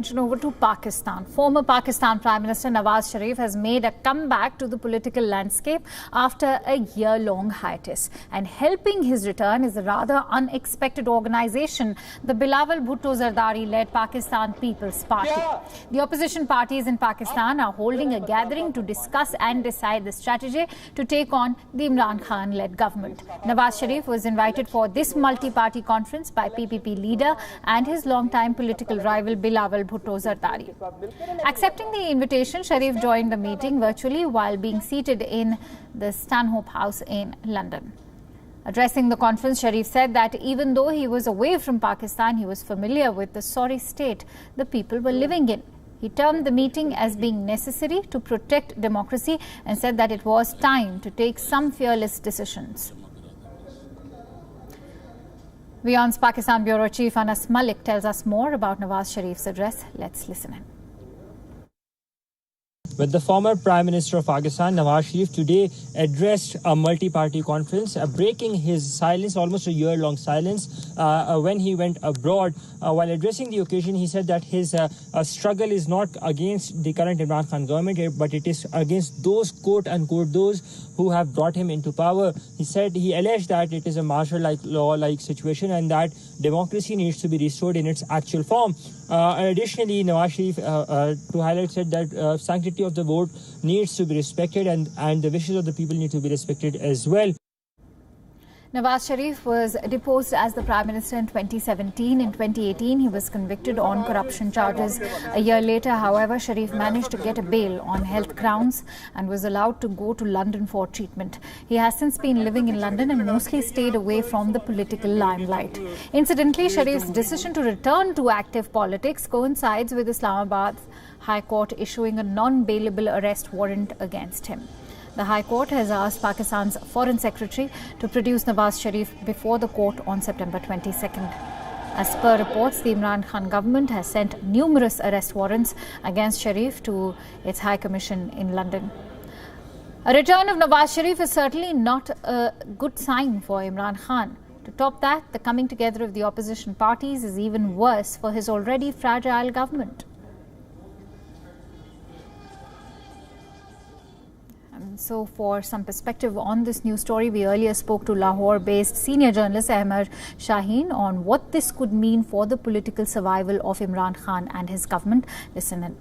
Over to Pakistan. Former Pakistan Prime Minister Nawaz Sharif has made a comeback to the political landscape after a year-long hiatus. And helping his return is a rather unexpected organization, the Bilawal Bhutto Zardari-led Pakistan People's Party. The opposition parties in Pakistan are holding a gathering to discuss and decide the strategy to take on the Imran Khan-led government. Nawaz Sharif was invited for this multi-party conference by PPP leader and his long-time political rival Bilawal Bhutto Zardari. Accepting the invitation, Sharif joined the meeting virtually while being seated in the Stanhope House in London. Addressing the conference, Sharif said that even though he was away from Pakistan, he was familiar with the sorry state the people were living in. He termed the meeting as being necessary to protect democracy and said that it was time to take some fearless decisions. WION's Pakistan Bureau Chief Anas Malik tells us more about Nawaz Sharif's address. Let's listen in. But the former Prime Minister of Pakistan, Nawaz Sharif, today addressed a multi-party conference, breaking his silence, almost a year-long silence, when he went abroad. While addressing the occasion, he said that his struggle is not against the current Imran Khan government, but it is against those, quote-unquote, those who have brought him into power. He alleged that it is a martial law-like situation and that democracy needs to be restored in its actual form. Additionally, Nawaz Sharif, to highlight, said that sanctity of the vote needs to be respected and the wishes of the people need to be respected as well. Nawaz Sharif was deposed as the Prime Minister in 2017. In 2018, he was convicted on corruption charges. A year later, however, Sharif managed to get a bail on health grounds and was allowed to go to London for treatment. He has since been living in London and mostly stayed away from the political limelight. Incidentally, Sharif's decision to return to active politics coincides with Islamabad's High Court issuing a non-bailable arrest warrant against him. The High Court has asked Pakistan's Foreign Secretary to produce Nawaz Sharif before the court on September 22nd. As per reports, the Imran Khan government has sent numerous arrest warrants against Sharif to its High Commission in London. A return of Nawaz Sharif is certainly not a good sign for Imran Khan. To top that, the coming together of the opposition parties is even worse for his already fragile government. So for some perspective on this news story, we earlier spoke to Lahore-based senior journalist Ahmed Shaheen on what this could mean for the political survival of Imran Khan and his government. Listen in.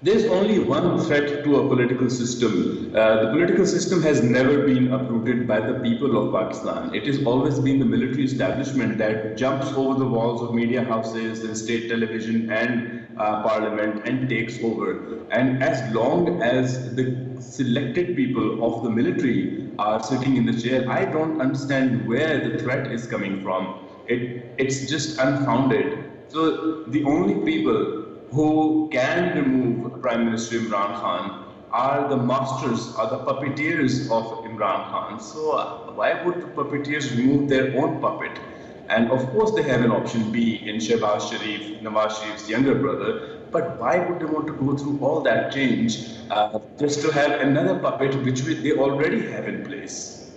There's only one threat to a political system. The political system has never been uprooted by the people of Pakistan. It has always been the military establishment that jumps over the walls of media houses and state television and parliament and takes over. And as long as the selected people of the military are sitting in the chair, I don't understand where the threat is coming from. It's just unfounded. So the only people who can remove Prime Minister Imran Khan are the masters, are the puppeteers of Imran Khan. So why would the puppeteers remove their own puppet? And of course they have an option B in Shehbaz Sharif, Nawaz Sharif's younger brother, but why would they want to go through all that change just to have another puppet which they already have in place?